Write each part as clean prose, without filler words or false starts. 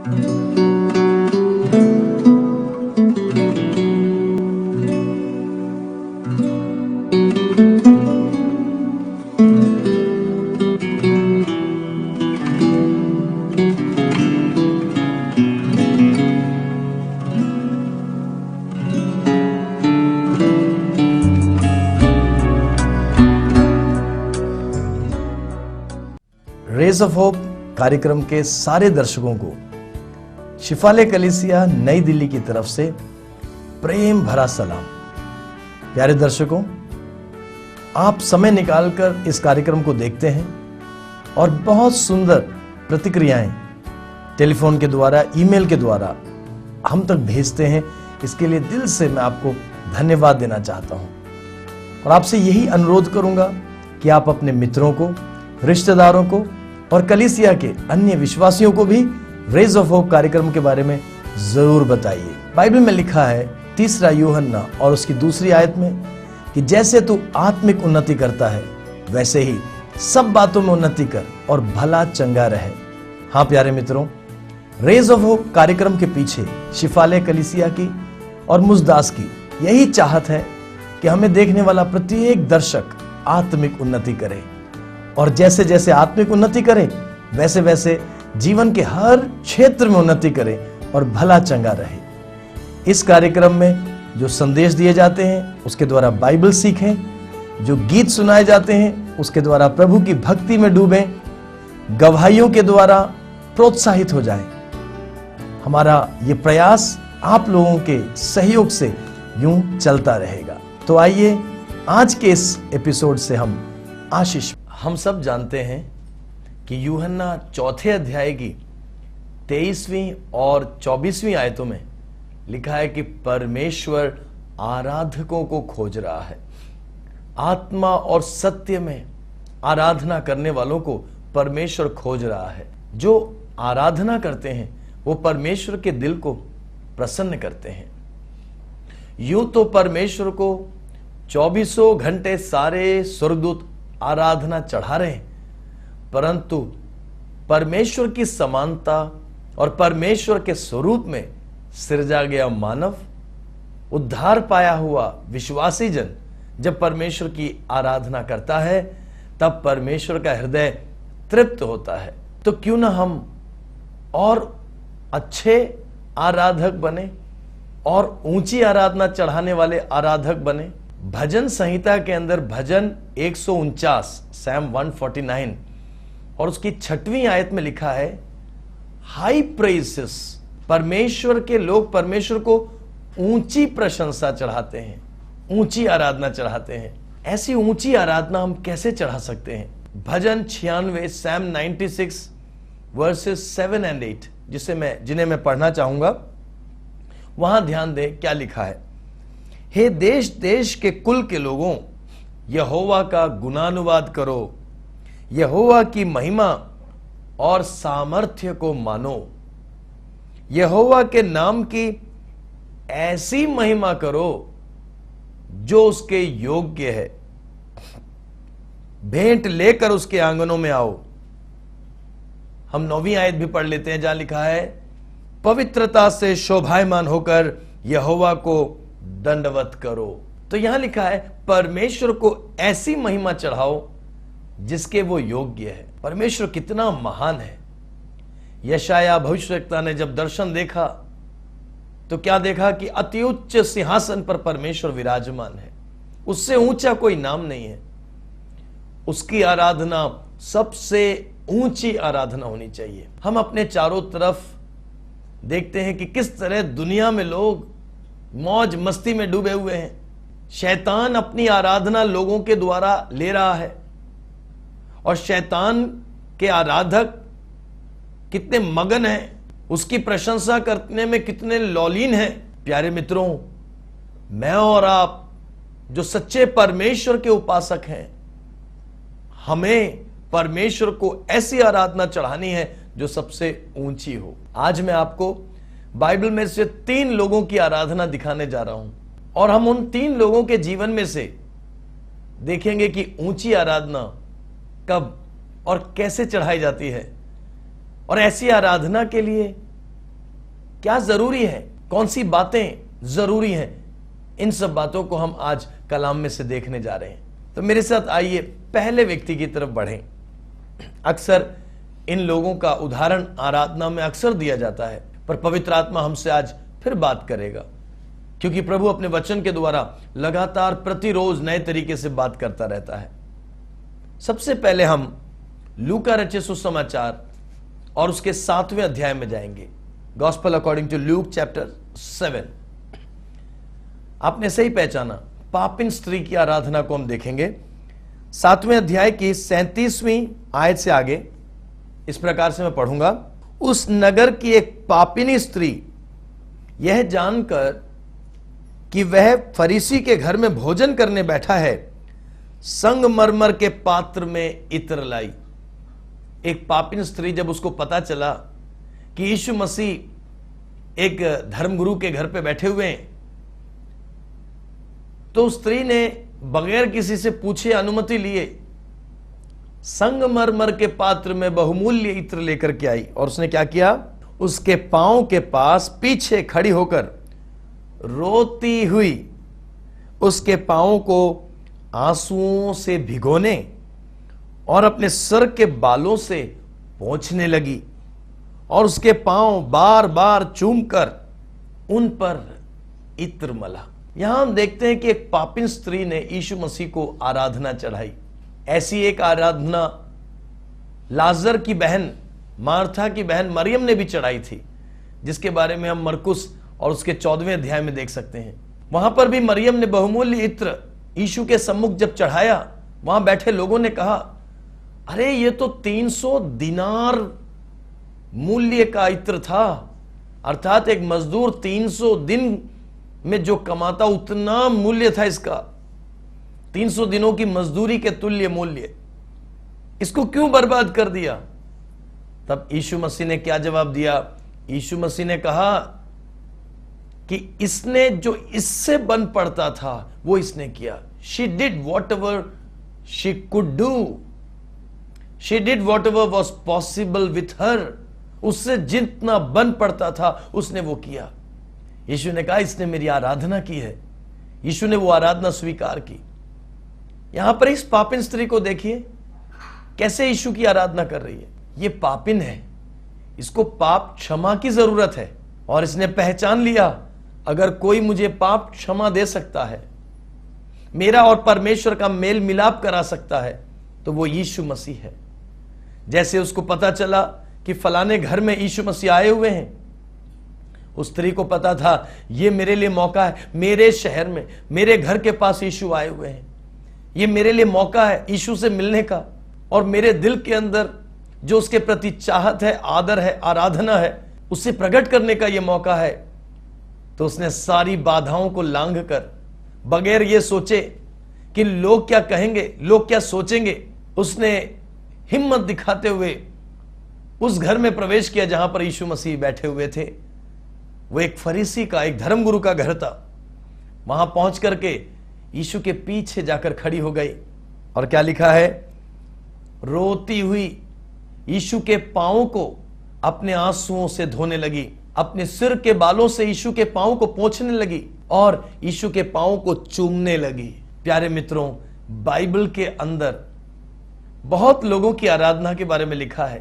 Raise of hope कार्यक्रम के सारे दर्शकों को शिफाले कलीसिया नई दिल्ली की तरफ से प्रेम भरा सलाम। प्यारे दर्शकों, आप समय निकालकर इस कार्यक्रम को देखते हैं और बहुत सुंदर प्रतिक्रियाएं टेलीफोन के द्वारा, ईमेल के द्वारा हम तक भेजते हैं। इसके लिए दिल से मैं आपको धन्यवाद देना चाहता हूं और आपसे यही अनुरोध करूंगा कि आप अपने मित्रों को, रिश्तेदारों को और कलीसिया के अन्य विश्वासियों को भी रेज ऑफ होप कार्यक्रम के बारे में जरूर बताइए। बाइबल में लिखा है 3 यूहन्ना और उसकी 2 आयत में कि जैसे तू आत्मिक उन्नति करता है वैसे ही सब बातों में उन्नति कर और भला चंगा रहे। हाँ प्यारे मित्रों, रेज ऑफ होप कार्यक्रम के पीछे शिफाले कलीसिया की और मुजदास की यही चाहत है कि हमें देखने वाला प्रत्येक दर्शक आत्मिक उन्नति करे और जैसे जैसे आत्मिक उन्नति करे वैसे वैसे जीवन के हर क्षेत्र में उन्नति करे और भला चंगा रहे। इस कार्यक्रम में जो संदेश दिए जाते हैं उसके द्वारा बाइबल सीखें, जो गीत सुनाए जाते हैं उसके द्वारा प्रभु की भक्ति में डूबें, गवाहियों के द्वारा प्रोत्साहित हो जाएं। हमारा ये प्रयास आप लोगों के सहयोग से यूं चलता रहेगा। तो आइए आज के इस एपिसोड से हम आशीष। हम सब जानते हैं कि यूहन्ना 4 अध्याय की 23वीं और 24वीं आयतों में लिखा है कि परमेश्वर आराधकों को खोज रहा है। आत्मा और सत्य में आराधना करने वालों को परमेश्वर खोज रहा है। जो आराधना करते हैं वो परमेश्वर के दिल को प्रसन्न करते हैं। यूं तो परमेश्वर को 24 घंटे सारे स्वर्गदूत आराधना चढ़ा रहे हैं, परंतु परमेश्वर की समानता और परमेश्वर के स्वरूप में सृजा गया मानव, उद्धार पाया हुआ विश्वासी जन जब परमेश्वर की आराधना करता है तब परमेश्वर का हृदय तृप्त होता है। तो क्यों ना हम और अच्छे आराधक बने और ऊंची आराधना चढ़ाने वाले आराधक बने। भजन संहिता के अंदर भजन 149 सैम 149 और उसकी 6वीं आयत में लिखा है हाई प्रेजेस। परमेश्वर के लोग परमेश्वर को ऊंची प्रशंसा चढ़ाते हैं, ऊंची आराधना चढ़ाते हैं। ऐसी ऊंची आराधना हम कैसे चढ़ा सकते हैं? भजन 96 सैम 96 वर्सेस 7 और 8 जिन्हें मैं पढ़ना चाहूंगा, वहां ध्यान दें क्या लिखा है। हे देश देश के कुल के लोगों, यहोवा का गुणानुवाद करो, यहोवा की महिमा और सामर्थ्य को मानो, यहोवा के नाम की ऐसी महिमा करो जो उसके योग्य है। भेंट लेकर उसके आंगनों में आओ। हम 9वीं आयत भी पढ़ लेते हैं जहां लिखा है पवित्रता से शोभायमान होकर यहोवा को दंडवत करो। तो यहां लिखा है परमेश्वर को ऐसी महिमा चढ़ाओ जिसके वो योग्य है। परमेश्वर कितना महान है। यशाया भविष्यवक्ता ने जब दर्शन देखा तो क्या देखा कि अति उच्च सिंहासन पर परमेश्वर विराजमान है, उससे ऊंचा कोई नाम नहीं है। उसकी आराधना सबसे ऊंची आराधना होनी चाहिए। हम अपने चारों तरफ देखते हैं कि किस तरह दुनिया में लोग मौज मस्ती में डूबे हुए हैं। शैतान अपनी आराधना लोगों के द्वारा ले रहा है और शैतान के आराधक कितने मगन हैं, उसकी प्रशंसा करने में कितने लौलीन हैं। प्यारे मित्रों, मैं और आप जो सच्चे परमेश्वर के उपासक हैं, हमें परमेश्वर को ऐसी आराधना चढ़ानी है जो सबसे ऊंची हो। आज मैं आपको बाइबल में से 3 लोगों की आराधना दिखाने जा रहा हूं और हम उन 3 लोगों के जीवन में से देखेंगे कि ऊंची आराधना कब और कैसे चढ़ाई जाती है। और ऐसी आराधना के लिए क्या जरूरी है, कौन सी बातें जरूरी हैं, इन सब बातों को हम आज कलाम में से देखने जा रहे हैं। तो मेरे साथ आइए पहले व्यक्ति की तरफ बढ़ें। अक्सर इन लोगों का उदाहरण आराधना में अक्सर दिया जाता है, पर पवित्र आत्मा हमसे आज फिर बात करेगा, क्योंकि प्रभु अपने वचन के द्वारा लगातार प्रतिरोज नए तरीके से बात करता रहता है। सबसे पहले हम लूका रचित सुसमाचार और उसके 7वें अध्याय में जाएंगे। Gospel according to Luke chapter 7। आपने सही पहचाना, पापिन स्त्री की आराधना को हम देखेंगे। 7वें अध्याय की 37वीं आयत से आगे इस प्रकार से मैं पढ़ूंगा। उस नगर की एक पापिनी स्त्री यह जानकर कि वह फरीसी के घर में भोजन करने बैठा है, संगमरमर के पात्र में इत्र लाई। एक पापिन स्त्री, जब उसको पता चला कि यीशु मसीह एक धर्मगुरु के घर पे बैठे हुए हैं, तो स्त्री ने बगैर किसी से पूछे, अनुमति लिए, संगमरमर के पात्र में बहुमूल्य इत्र लेकर के आई। और उसने क्या किया? उसके पांव के पास पीछे खड़ी होकर रोती हुई उसके पांव को आंसुओं से भिगोने और अपने सर के बालों से पोंछने लगी और उसके पांव बार बार चूमकर उन पर इत्र मला। यहां हम देखते हैं कि एक पापिन स्त्री ने यीशु मसीह को आराधना चढ़ाई। ऐसी एक आराधना लाजर की बहन, मार्था की बहन मरियम ने भी चढ़ाई थी, जिसके बारे में हम मरकुस और उसके 14वें अध्याय में देख सकते हैं। वहां पर भी मरियम ने बहुमूल्य इत्र यीशु के सम्मुख जब चढ़ाया, वहां बैठे लोगों ने कहा, अरे ये तो 300 दिनार मूल्य का इत्र था, अर्थात एक मजदूर 300 दिन में जो कमाता उतना मूल्य था इसका, 300 दिनों की मजदूरी के तुल्य मूल्य। इसको क्यों बर्बाद कर दिया? तब यीशु मसीह ने क्या जवाब दिया? यीशु मसीह ने कहा कि इसने जो इससे बन पड़ता था वो इसने किया। She did what ever she could do, she did what ever was possible with her. उससे जितना बन पड़ता था उसने वो किया। यीशु ने कहा, इसने मेरी आराधना की है। यीशु ने वो आराधना स्वीकार की। यहां पर इस पापिन स्त्री को देखिए कैसे यीशु की आराधना कर रही है। ये पापिन है, इसको पाप क्षमा की जरूरत है और इसने पहचान लिया, अगर कोई मुझे पाप क्षमा दे सकता है, मेरा और परमेश्वर का मेल मिलाप करा सकता है, तो वो यीशु मसीह है। जैसे उसको पता चला कि फलाने घर में यीशु मसीह आए हुए हैं, उस स्त्री को पता था ये मेरे लिए मौका है, मेरे शहर में मेरे घर के पास यीशु आए हुए हैं, ये मेरे लिए मौका है यीशु से मिलने का, और मेरे दिल के अंदर जो उसके प्रति चाहत है, आदर है, आराधना है, उसे प्रकट करने का यह मौका है। तो उसने सारी बाधाओं को लांघ कर, बगैर ये सोचे कि लोग क्या कहेंगे, लोग क्या सोचेंगे, उसने हिम्मत दिखाते हुए उस घर में प्रवेश किया जहां पर यीशु मसीह बैठे हुए थे। वो एक फरीसी का, एक धर्मगुरु का घर था। वहां पहुंच करके यीशु के पीछे जाकर खड़ी हो गई और क्या लिखा है? रोती हुई यीशु के पांवों को अपने आंसुओं से धोने लगी, अपने सिर के बालों से यीशु के पांवों को पोंछने लगी और यीशु के पांवों को चूमने लगी। प्यारे मित्रों, बाइबल के अंदर बहुत लोगों की आराधना के बारे में लिखा है,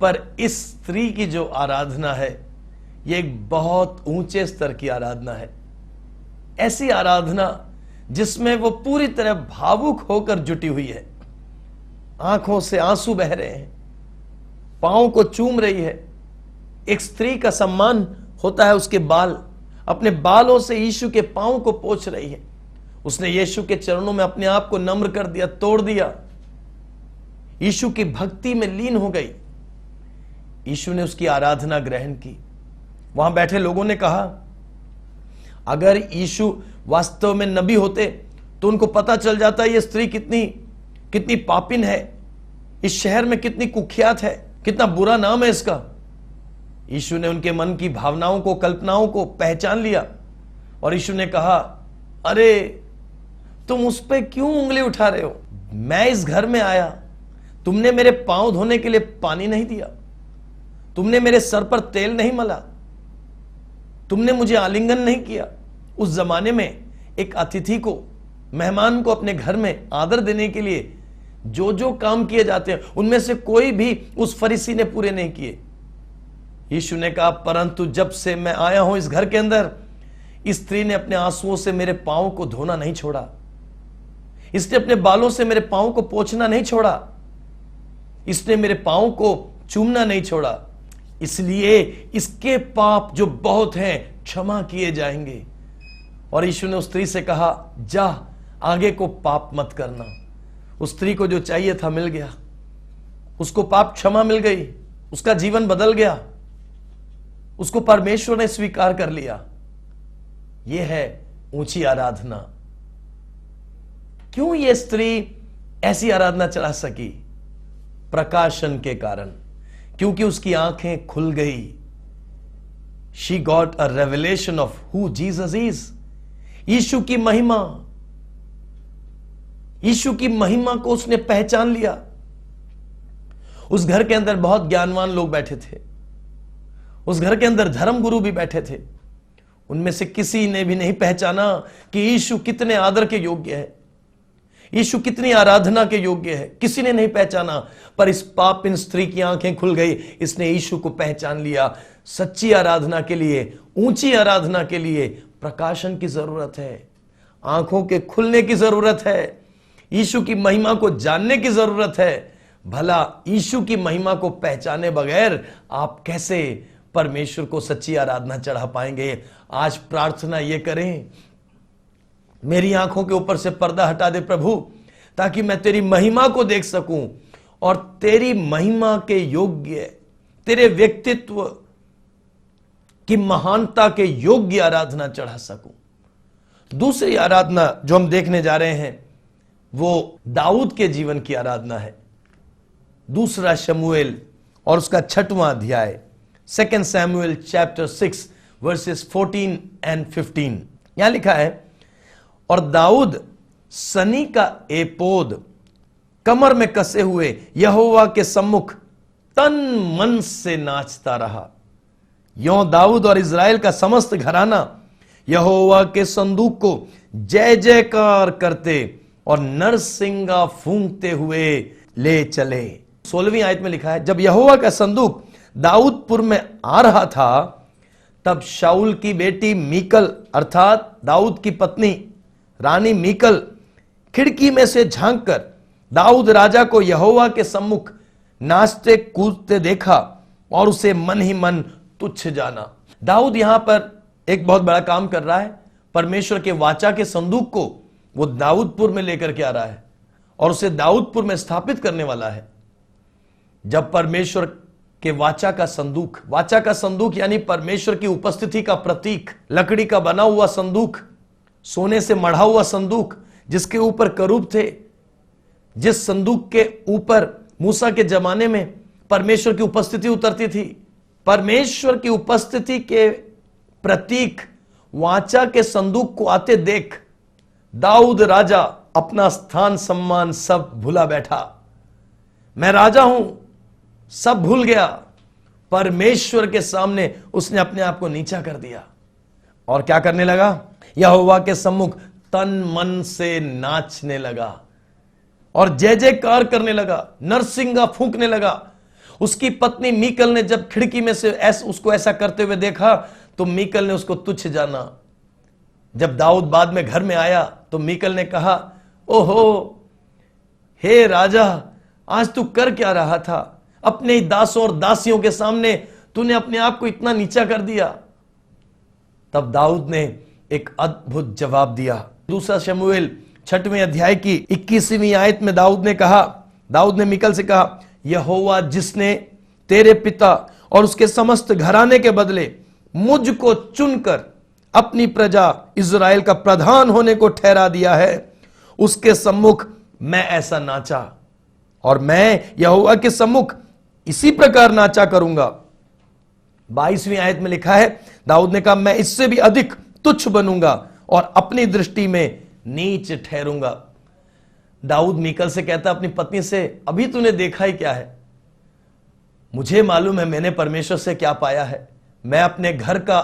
पर इस स्त्री की जो आराधना है यह एक बहुत ऊंचे स्तर की आराधना है। ऐसी आराधना जिसमें वो पूरी तरह भावुक होकर जुटी हुई है, आंखों से आंसू बह रहे हैं, पांव को चूम रही है। एक स्त्री का सम्मान होता है उसके बाल, अपने बालों से यीशु के पांव को पोंछ रही है। उसने यीशु के चरणों में अपने आप को नम्र कर दिया, तोड़ दिया, यीशु की भक्ति में लीन हो गई। यीशु ने उसकी आराधना ग्रहण की। वहां बैठे लोगों ने कहा, अगर यीशु वास्तव में नबी होते तो उनको पता चल जाता ये स्त्री कितनी पापिन है, इस शहर में कितनी कुख्यात है, कितना बुरा नाम है इसका। यीशु ने उनके मन की भावनाओं को, कल्पनाओं को पहचान लिया और यीशु ने कहा, अरे तुम उस पे क्यों उंगली उठा रहे हो? मैं इस घर में आया, तुमने मेरे पांव धोने के लिए पानी नहीं दिया, तुमने मेरे सर पर तेल नहीं मला, तुमने मुझे आलिंगन नहीं किया। उस जमाने में एक अतिथि को, मेहमान को अपने घर में आदर देने के लिए जो जो काम किए जाते हैं उनमें से कोई भी उस फरीसी ने पूरे नहीं किए। यीशु ने कहा, परंतु जब से मैं आया हूं इस घर के अंदर, इस स्त्री ने अपने आंसुओं से मेरे पांव को धोना नहीं छोड़ा, इसने अपने बालों से मेरे पांव को पोंछना नहीं छोड़ा, इसने मेरे पांव को चूमना नहीं छोड़ा, इसलिए इसके पाप जो बहुत हैं क्षमा किए जाएंगे। और यीशु ने उस स्त्री से कहा, जा आगे को पाप मत करना। उस स्त्री को जो चाहिए था मिल गया, उसको पाप क्षमा मिल गई, उसका जीवन बदल गया, उसको परमेश्वर ने स्वीकार कर लिया। यह है ऊंची आराधना। क्यों यह स्त्री ऐसी आराधना चढ़ा सकी? प्रकाशन के कारण, क्योंकि उसकी आंखें खुल गई। She got a revelation of who Jesus is. यीशु की महिमा, यीशु की महिमा को उसने पहचान लिया। उस घर के अंदर बहुत ज्ञानवान लोग बैठे थे, उस घर के अंदर धर्म गुरु भी बैठे थे। उनमें से किसी ने भी नहीं पहचाना कि यीशु कितने आदर के योग्य है, यीशु कितनी आराधना के योग्य है। किसी ने नहीं पहचाना, पर इस पापिन स्त्री की आंखें खुल गई। इसने यीशु को पहचान लिया। सच्ची आराधना के लिए, ऊंची आराधना के लिए प्रकाशन की जरूरत है, आंखों के खुलने की जरूरत है, यीशु की महिमा को जानने की जरूरत है। भला यीशु की महिमा को पहचाने बगैर आप कैसे परमेश्वर को सच्ची आराधना चढ़ा पाएंगे? आज प्रार्थना ये करें, मेरी आंखों के ऊपर से पर्दा हटा दे प्रभु, ताकि मैं तेरी महिमा को देख सकूं और तेरी महिमा के योग्य, तेरे व्यक्तित्व की महानता के योग्य आराधना चढ़ा सकूं। दूसरी आराधना जो हम देखने जा रहे हैं वो दाऊद के जीवन की आराधना है। दूसरा शमूएल और उसका 6वां अध्याय, 2 सैमुएल चैप्टर 6 वर्सेस 14 and 15। यहां लिखा है, और दाऊद सनी का एपोद कमर में कसे हुए यहोवा के सम्मुख तन मन से नाचता रहा। यों दाऊद और इज़राइल का समस्त घराना यहोवा के संदूक को जय जयकार करते और नरसिंगा फूंकते हुए ले चले। 16वीं आयत में लिखा है, जब यहोवा का संदूक दाऊदपुर में आ रहा था, तब शाऊल की बेटी मीकल अर्थात दाऊद की पत्नी रानी मीकल खिड़की में से झांककर दाऊद राजा को यहोवा के सम्मुख नाचते कूदते देखा और उसे मन ही मन तुच्छ जाना। दाऊद यहां पर एक बहुत बड़ा काम कर रहा है। परमेश्वर के वाचा के संदूक को वो दाऊदपुर में लेकर के आ रहा है और उसे दाऊदपुर में स्थापित करने वाला है। जब परमेश्वर के वाचा का संदूक यानी परमेश्वर की उपस्थिति का प्रतीक, लकड़ी का बना हुआ संदूक, सोने से मढ़ा हुआ संदूक जिसके ऊपर करूब थे, जिस संदूक के ऊपर मूसा के जमाने में परमेश्वर की उपस्थिति उतरती थी, परमेश्वर की उपस्थिति के प्रतीक वाचा के संदूक को आते देख दाऊद राजा अपना स्थान सम्मान सब भुला बैठा। मैं राजा हूं, सब भूल गया। परमेश्वर के सामने उसने अपने आप को नीचा कर दिया और क्या करने लगा? यहोवा के सम्मुख तन मन से नाचने लगा और जय जयकार करने लगा, नरसिंगा फूंकने लगा। उसकी पत्नी मीकल ने जब खिड़की में से उसको ऐसा करते हुए देखा तो मीकल ने उसको तुच्छ जाना। जब दाऊद बाद में घर में आया तो मीकल ने कहा, ओहो हे राजा, आज तू कर क्या रहा था? अपने ही दासों और दासियों के सामने तूने अपने आप को इतना नीचा कर दिया। तब दाऊद ने एक अद्भुत जवाब दिया। दूसरा शमूएल 6वें अध्याय की 21वीं आयत में दाऊद ने मीकल से कहा, यहोवा जिसने तेरे पिता और उसके समस्त घराने के बदले मुझको चुनकर अपनी प्रजा इज़राइल का प्रधान होने को ठहरा दिया है, उसके सम्मुख मैं ऐसा नाचा और मैं यहोवा के सम्मुख इसी प्रकार नाचा करूंगा। 22वीं आयत में लिखा है, दाऊद ने कहा, मैं इससे भी अधिक तुच्छ बनूंगा और अपनी दृष्टि में नीच ठहरूंगा। दाऊद मीकल से कहता अपनी पत्नी से, अभी तूने देखा ही क्या है? मुझे मालूम है मैंने परमेश्वर से क्या पाया है। मैं अपने घर का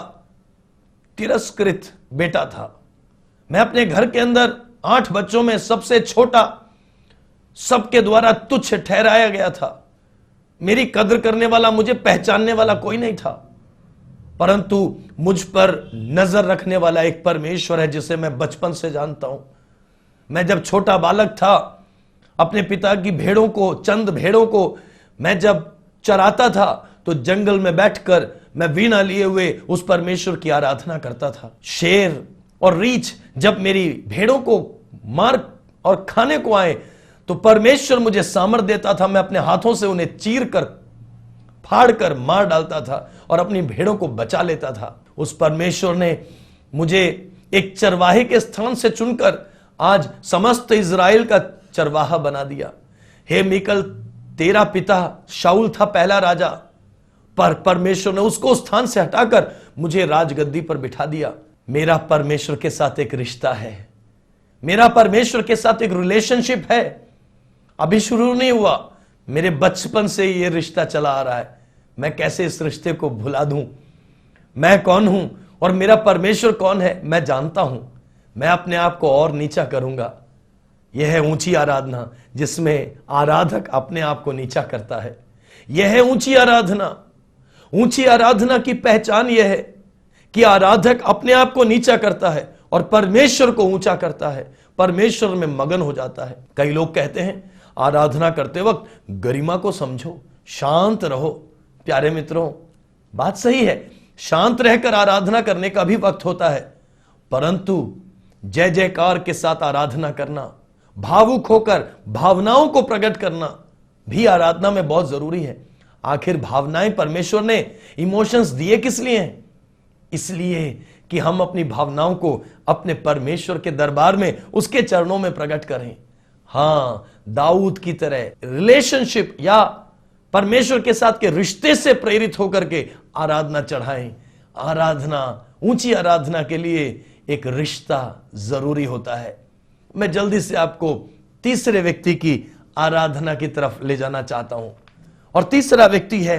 तिरस्कृत बेटा था। मैं अपने घर के अंदर 8 बच्चों में सबसे छोटा, सबके द्वारा तुच्छ ठहराया गया था। मेरी कद्र करने वाला, मुझे पहचानने वाला कोई नहीं था, परंतु मुझ पर नजर रखने वाला एक परमेश्वर है जिसे मैं बचपन से जानता हूं। मैं जब छोटा बालक था, अपने पिता की भेड़ों को, चंद भेड़ों को मैं जब चराता था, तो जंगल में बैठकर मैं वीणा लिए हुए उस परमेश्वर की आराधना करता था। शेर और रीछ जब मेरी भेड़ों को मार और खाने को आए, तो परमेश्वर मुझे सामर्थ्य देता था। मैं अपने हाथों से उन्हें चीर कर, फाड़ कर मार डालता था और अपनी भेड़ों को बचा लेता था। उस परमेश्वर ने मुझे एक चरवाहे के स्थान से चुनकर आज समस्त इज़राइल का चरवाहा बना दिया। हे मीकल, तेरा पिता शाऊल था पहला राजा, पर परमेश्वर ने उसको स्थान से हटाकर मुझे राजगद्दी पर बिठा दिया। मेरा परमेश्वर के साथ एक रिश्ता है, मेरा परमेश्वर के साथ एक रिलेशनशिप है। अभी शुरू नहीं हुआ, मेरे बचपन से ये रिश्ता चला आ रहा है। मैं कैसे इस रिश्ते को भुला दूं? मैं कौन हूं और मेरा परमेश्वर कौन है, मैं जानता हूं। मैं अपने आप को और नीचा करूंगा। यह है ऊंची आराधना, जिसमें आराधक अपने आप को नीचा करता है। यह है ऊंची आराधना। ऊंची आराधना की पहचान यह है कि आराधक अपने आप को नीचा करता है और परमेश्वर को ऊंचा करता है, परमेश्वर में मगन हो जाता है। कई लोग कहते हैं आराधना करते वक्त गरिमा को समझो, शांत रहो। प्यारे मित्रों, बात सही है, शांत रहकर आराधना करने का भी वक्त होता है, परंतु जय जयकार के साथ आराधना करना, भावुक होकर भावनाओं को प्रकट करना भी आराधना में बहुत जरूरी है। आखिर भावनाएं परमेश्वर ने इमोशंस दिए किस लिए हैं? इसलिए कि हम अपनी भावनाओं को अपने परमेश्वर के दरबार में, उसके चरणों में प्रकट करें। हां, दाऊद की तरह रिलेशनशिप या परमेश्वर के साथ के रिश्ते से प्रेरित होकर के आराधना चढ़ाएं। आराधना, ऊंची आराधना के लिए एक रिश्ता जरूरी होता है। मैं जल्दी से आपको तीसरे व्यक्ति की आराधना की तरफ ले जाना चाहता हूं, और तीसरा व्यक्ति है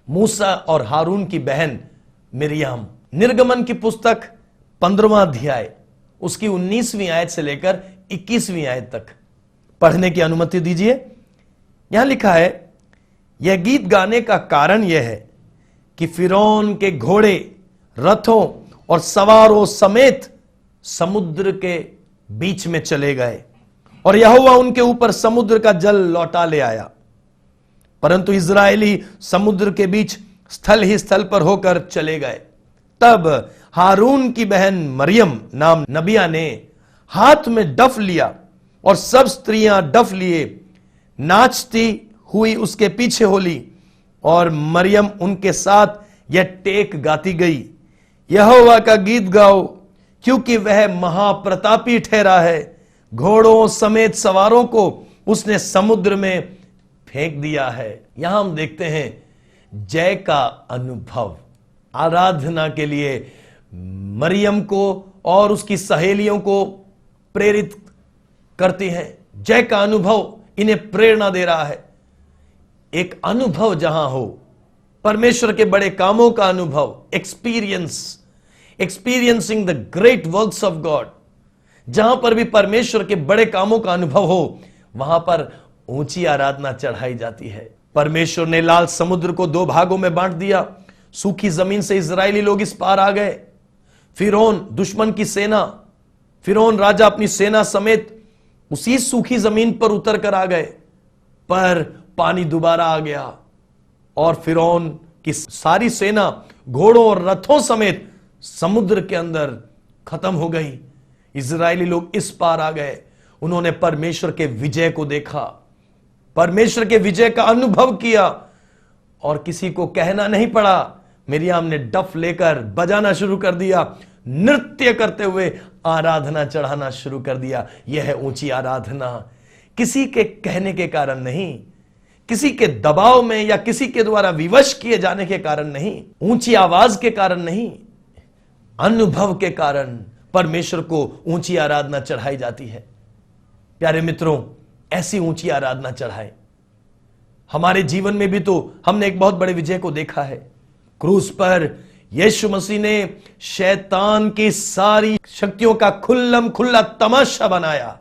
मूसा और हारून की बहन मिरियाम। निर्गमन की पुस्तक 15वां अध्याय, उसकी 19वीं आयत से लेकर 21वीं आयत तक पढ़ने की अनुमति दीजिए। यहां लिखा है, यह गीत गाने का कारण यह है कि फिरौन के घोड़े, रथों और सवारों समेत समुद्र के बीच में चले गए और यहोवा उनके ऊपर समुद्र का जल लौटा ले आया, परंतु इज़राइली समुद्र के बीच स्थल ही स्थल पर होकर चले गए। तब हारून की बहन मरियम नाम नबिया ने हाथ में डफ लिया और सब स्त्रियां डफ लिए नाचती हुई उसके पीछे होली, और मरियम उनके साथ यह टेक गाती गई, यहोवा का गीत गाओ क्योंकि वह महाप्रतापी ठहरा है, घोड़ों समेत सवारों को उसने समुद्र में फेंक दिया है। यहां हम देखते हैं जय का अनुभव। आराधना के लिए मरियम को और उसकी सहेलियों को प्रेरित करती हैं। जय का अनुभव इन्हें प्रेरणा दे रहा है। एक अनुभव जहां हो, परमेश्वर के बड़े कामों का अनुभव, experiencing the great works of God, जहां पर भी परमेश्वर के बड़े कामों का अनुभव हो, वहां पर ऊंची आराधना चढ़ाई जाती है। परमेश्वर ने लाल समुद्र को 2 भागों में बांट दिया। सूखी जमीन से इजरायली लोग इस पार आ गए। फिरौन, दुश्मन की सेना, फिरौन राजा अपनी सेना समेत उसी सूखी जमीन पर उतर कर आ गए, पर पानी दोबारा आ गया और फिरौन की सारी सेना घोड़ों और रथों समेत समुद्र के अंदर खत्म हो गई। इजरायली लोग इस पार आ गए। उन्होंने परमेश्वर के विजय को देखा, परमेश्वर के विजय का अनुभव किया, और किसी को कहना नहीं पड़ा। मिरियाम ने डफ लेकर बजाना शुरू कर दिया, नृत्य करते हुए आराधना चढ़ाना शुरू कर दिया। यह है ऊंची आराधना। किसी के कहने के कारण नहीं, किसी के दबाव में या किसी के द्वारा विवश किए जाने के कारण नहीं, ऊंची आवाज के कारण नहीं, अनुभव के कारण परमेश्वर को ऊंची आराधना चढ़ाई जाती है। प्यारे मित्रों, ऐसी ऊंची आराधना चढ़ाएं। हमारे जीवन में भी तो हमने एक बहुत बड़े विजय को देखा है। क्रूस पर यीशु मसीह ने शैतान की सारी शक्तियों का खुल्लम खुल्ला तमाशा बनाया।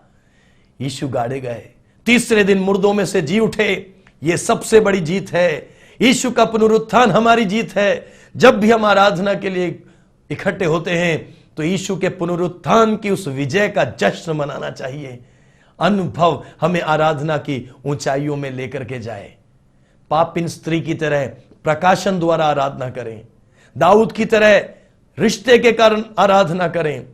यीशु गाड़े गए, तीसरे दिन मुर्दों में से जी उठे। यह सबसे बड़ी जीत है। यीशु का पुनरुत्थान हमारी जीत है। जब भी हम आराधना के लिए इकट्ठे होते हैं तो यीशु के पुनरुत्थान की उस विजय का जश्न मनाना चाहिए। अनुभव हमें आराधना की ऊंचाइयों में लेकर के जाए। पापिन स्त्री की तरह प्रकाशन द्वारा आराधना करें, दाऊद की तरह रिश्ते के कारण आराधना करें,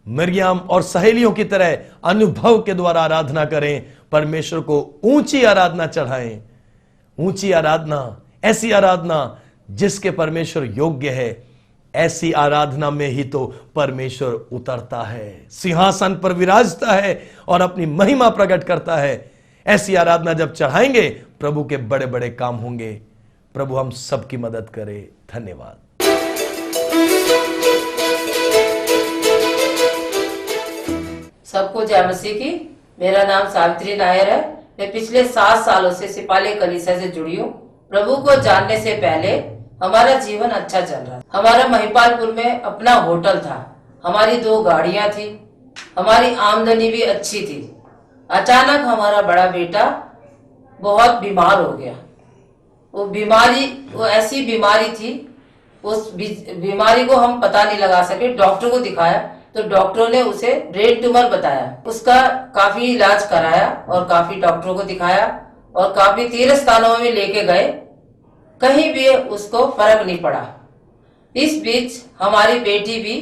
मरियम और सहेलियों की तरह अनुभव के द्वारा आराधना करें। परमेश्वर को ऊंची आराधना चढ़ाएं। ऊंची आराधना, ऐसी आराधना जिसके परमेश्वर योग्य है। ऐसी आराधना में ही तो परमेश्वर उतरता है, सिंहासन पर विराजता है और अपनी महिमा प्रकट करता है। ऐसी आराधना जब चढ़ाएंगे, प्रभु के बड़े बड़े काम होंगे। प्रभु हम सबकी मदद करे। धन्यवाद। सबको जय मसीह की। मेरा नाम सावित्री नायर है। मैं पिछले 7 सालों से सिपाले कलीसिया से जुड़ी हूँ। प्रभु को जानने से पहले हमारा जीवन अच्छा चल रहा था। हमारा महिपालपुर में अपना होटल था, हमारी 2 गाड़ियां थी, हमारी आमदनी भी अच्छी थी। अचानक हमारा बड़ा बेटा बहुत बीमार हो गया। वो ऐसी बीमारी थी, उस बीमारी को हम पता नहीं लगा सके। डॉक्टर को दिखाया तो डॉक्टरों ने उसे ब्रेन ट्यूमर बताया। उसका काफी इलाज कराया और काफी डॉक्टरों को दिखाया और काफी तीर्थ स्थानों में लेके गए, कहीं भी उसको फर्क नहीं पड़ा। इस बीच हमारी बेटी भी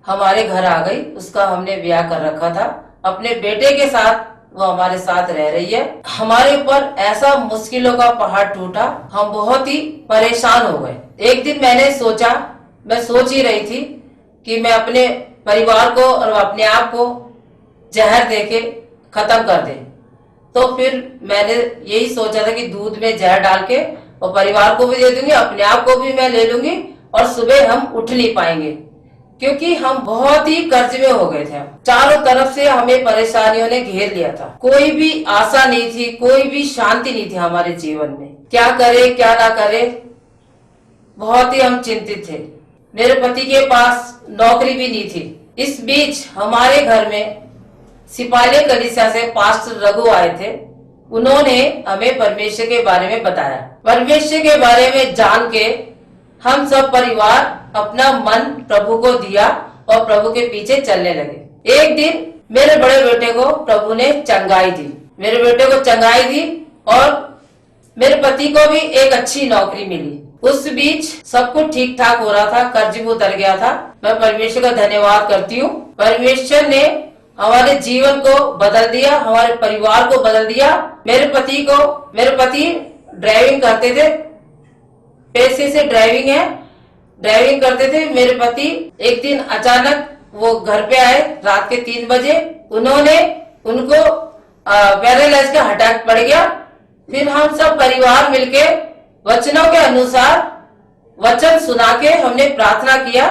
हमारे घर आ गई। उसका हमने ब्याह कर रखा था। अपने बेटे के साथ वो हमारे साथ रह रही है। हमारे ऊपर ऐसा मुश्किलों का पहाड़ टूटा, हम बहुत ही परेशान हो गए। एक दिन मैं सोच ही रही थी कि मैं अपने परिवार को और अपने आप को जहर देके खत्म कर दे। तो फिर मैंने यही सोचा था कि दूध में जहर डाल के और परिवार को भी दे दूंगी, अपने आप को भी मैं ले लूंगी और सुबह हम उठ नहीं पाएंगे, क्योंकि हम बहुत ही कर्ज में हो गए थे। चारों तरफ से हमें परेशानियों ने घेर लिया था। कोई भी आशा नहीं थी, कोई भी शांति नहीं थी हमारे जीवन में। क्या करे क्या ना करे, बहुत ही हम चिंतित थे। मेरे पति के पास नौकरी भी नहीं थी। इस बीच हमारे घर में सिपाले कलीसिया से पास्टर रघु आए थे। उन्होंने हमें परमेश्वर के बारे में बताया। परमेश्वर के बारे में जान के हम सब परिवार अपना मन प्रभु को दिया और प्रभु के पीछे चलने लगे। एक दिन मेरे बड़े बेटे को प्रभु ने चंगाई दी। मेरे बेटे को चंगाई दी और मेरे पति को भी एक अच्छी नौकरी मिली। उस बीच सब कुछ ठीक ठाक हो रहा था, कर्ज भी उतर गया था। मैं परमेश्वर का धन्यवाद करती हूँ। परमेश्वर ने हमारे जीवन को बदल दिया, हमारे परिवार को बदल दिया। मेरे पति ड्राइविंग करते थे, पैसे से ड्राइविंग करते थे। मेरे पति एक दिन अचानक वो घर पे आए रात के 3 बजे। उनको पैरालाइज का अटैक पड़ गया। फिर हम सब परिवार मिलके वचनों के अनुसार वचन सुना के हमने प्रार्थना किया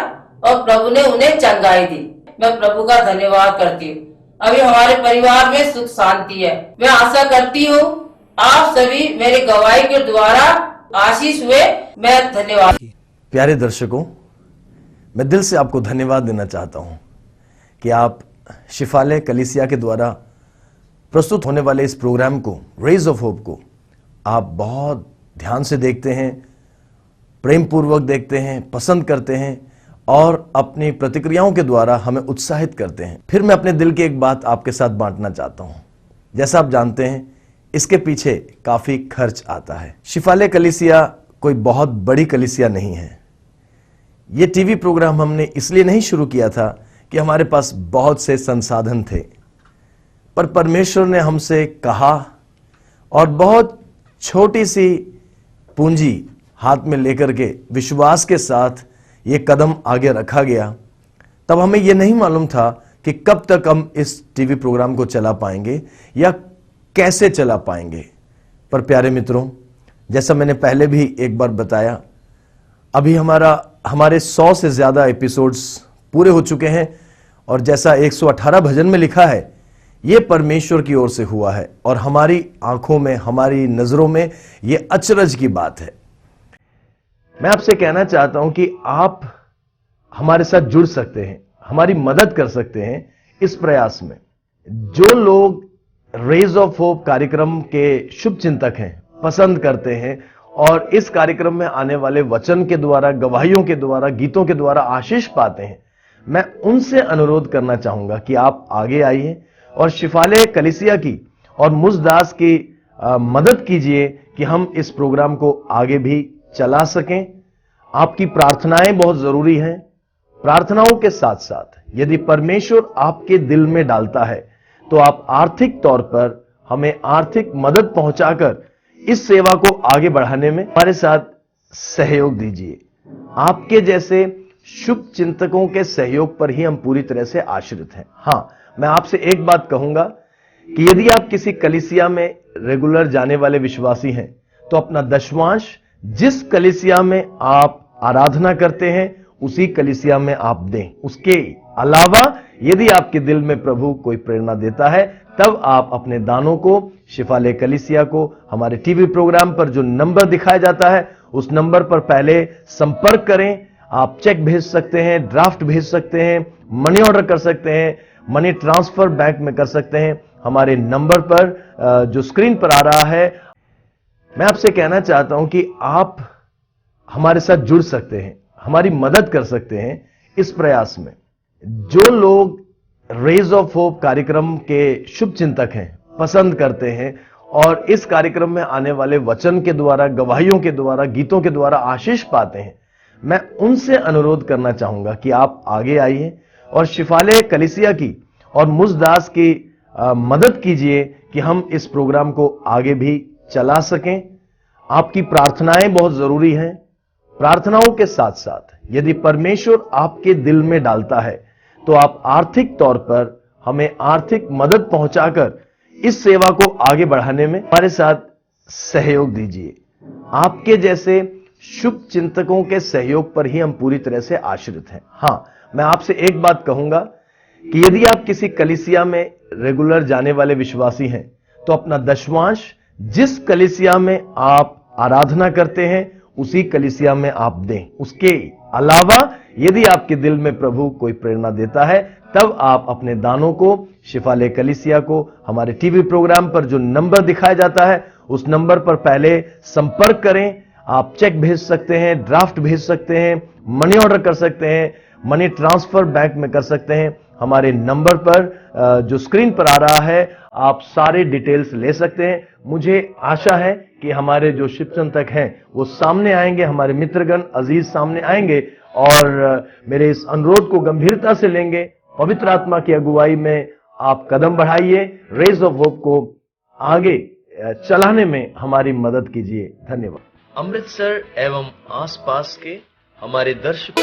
और प्रभु ने उन्हें चंगाई दी। मैं प्रभु का धन्यवाद करती हूँ। अभी हमारे परिवार में सुख शांति है। मैं आशा करती हूँ आप सभी मेरे गवाही के द्वारा आशीष हुए। मैं धन्यवाद। प्यारे दर्शकों, मैं दिल से आपको धन्यवाद देना चाहता हूँ कि आप शिफाले कलीसिया के द्वारा प्रस्तुत होने वाले इस प्रोग्राम को, रेज ऑफ होप को, आप बहुत ध्यान से देखते हैं, प्रेम पूर्वक देखते हैं, पसंद करते हैं और अपनी प्रतिक्रियाओं के द्वारा हमें उत्साहित करते हैं। फिर मैं अपने दिल की एक बात आपके साथ बांटना चाहता हूं। जैसा आप जानते हैं, इसके पीछे काफी खर्च आता है। शिफाले कलीसिया कोई बहुत बड़ी कलीसिया नहीं है। ये टीवी प्रोग्राम हमने इसलिए नहीं शुरू किया था कि हमारे पास बहुत से संसाधन थे, पर परमेश्वर ने हमसे कहा और बहुत छोटी सी पूंजी हाथ में लेकर के विश्वास के साथ ये कदम आगे रखा गया। तब हमें ये नहीं मालूम था कि कब तक हम इस टीवी प्रोग्राम को चला पाएंगे या कैसे चला पाएंगे। पर प्यारे मित्रों, जैसा मैंने पहले भी एक बार बताया, अभी हमारे 100 से ज्यादा एपिसोड्स पूरे हो चुके हैं और जैसा 118 भजन में लिखा है, ये परमेश्वर की ओर से हुआ है और हमारी आंखों में, हमारी नजरों में ये अचरज की बात है। मैं आपसे कहना चाहता हूं कि आप हमारे साथ जुड़ सकते हैं, हमारी मदद कर सकते हैं इस प्रयास में। जो लोग रेज ऑफ होप कार्यक्रम के शुभ चिंतक हैं, पसंद करते हैं और इस कार्यक्रम में आने वाले वचन के द्वारा, गवाहियों के द्वारा, गीतों के द्वारा आशीष पाते हैं, मैं उनसे अनुरोध करना चाहूंगा कि आप आगे आइए और शिफाले कलीसिया की और मुझ दास की मदद कीजिए कि हम इस प्रोग्राम को आगे भी चला सकें। आपकी प्रार्थनाएं बहुत जरूरी हैं। प्रार्थनाओं के साथ साथ यदि परमेश्वर आपके दिल में डालता है तो आप आर्थिक तौर पर हमें आर्थिक मदद पहुंचाकर इस सेवा को आगे बढ़ाने में हमारे साथ सहयोग दीजिए। आपके जैसे शुभ चिंतकों के सहयोग पर ही हम पूरी तरह से आश्रित हैं। हां, मैं आपसे एक बात कहूंगा कि यदि आप किसी कलीसिया में रेगुलर जाने वाले विश्वासी हैं तो अपना दशमांश जिस कलीसिया में आप आराधना करते हैं उसी कलीसिया में आप दें। उसके अलावा यदि आपके दिल में प्रभु कोई प्रेरणा देता है तब आप अपने दानों को शिफाले कलीसिया को हमारे टीवी प्रोग्राम पर जो नंबर दिखाया जाता है उस नंबर पर पहले संपर्क करें। आप चेक भेज सकते हैं, ड्राफ्ट भेज सकते हैं, मनी ऑर्डर कर सकते हैं, मनी ट्रांसफर बैंक में कर सकते हैं। हमारे नंबर पर जो स्क्रीन पर आ रहा है, मैं आपसे कहना चाहता हूं कि आप हमारे साथ जुड़ सकते हैं, हमारी मदद कर सकते हैं इस प्रयास में। जो लोग रेज ऑफ होप कार्यक्रम के शुभ चिंतक हैं, पसंद करते हैं और इस कार्यक्रम में आने वाले वचन के द्वारा, गवाहियों के द्वारा, गीतों के द्वारा आशीष पाते हैं, मैं उनसे अनुरोध करना चाहूंगा कि आप आगे आइए और शिफाले कलीसिया की और मुझ दास की मदद कीजिए कि हम इस प्रोग्राम को आगे भी चला सकें। आपकी प्रार्थनाएं बहुत जरूरी हैं। प्रार्थनाओं के साथ साथ यदि परमेश्वर आपके दिल में डालता है तो आप आर्थिक तौर पर हमें आर्थिक मदद पहुंचाकर इस सेवा को आगे बढ़ाने में हमारे साथ सहयोग दीजिए। आपके जैसे शुभ चिंतकों के सहयोग पर ही हम पूरी तरह से आश्रित हैं। हां, मैं आपसे एक बात कहूंगा कि यदि आप किसी कलीसिया में रेगुलर जाने वाले विश्वासी हैं तो अपना दशमांश जिस कलीसिया में आप आराधना करते हैं उसी कलीसिया में आप दें। उसके अलावा यदि आपके दिल में प्रभु कोई प्रेरणा देता है तब आप अपने दानों को शिफाले कलीसिया को हमारे टीवी प्रोग्राम पर जो नंबर दिखाया जाता है उस नंबर पर पहले संपर्क करें। आप चेक भेज सकते हैं, ड्राफ्ट भेज सकते हैं, मनी ऑर्डर कर सकते हैं, मनी ट्रांसफर बैंक में कर सकते हैं। हमारे नंबर पर जो स्क्रीन पर आ रहा है आप सारे डिटेल्स ले सकते हैं। मुझे आशा है कि हमारे जो शिव चिंतक हैं वो सामने आएंगे, हमारे मित्रगण अजीज सामने आएंगे और मेरे इस अनुरोध को गंभीरता से लेंगे। पवित्र आत्मा की अगुवाई में आप कदम बढ़ाइए, रेज ऑफ होप को आगे चलाने में हमारी मदद कीजिए। धन्यवाद। अमृतसर एवं आसपास के हमारे दर्शकों